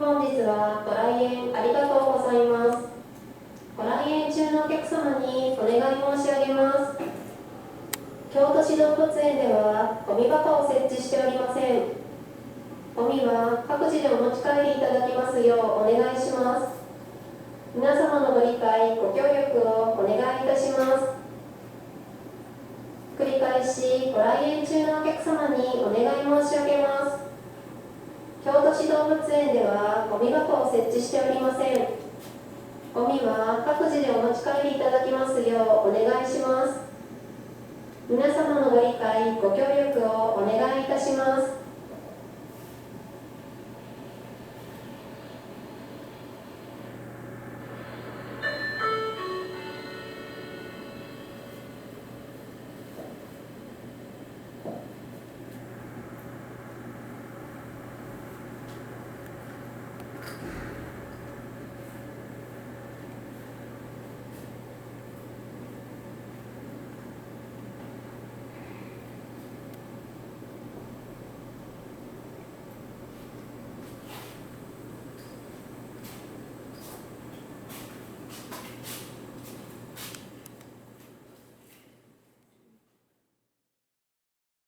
本日はご来園ありがとうございます。ご来園中のお客様にお願い申し上げます。京都市動物園ではゴミ箱を設置しておりません。ゴミは各自でお持ち帰りいただきますようお願いします。皆様のご理解ご協力をお願いいたします。繰り返しご来園中のお客様にお願い申し上げます。京都市動物園ではゴミ箱を設置しておりません。ゴミは各自でお持ち帰りいただきますようお願いします。皆様のご理解ご協力をお願いいたします。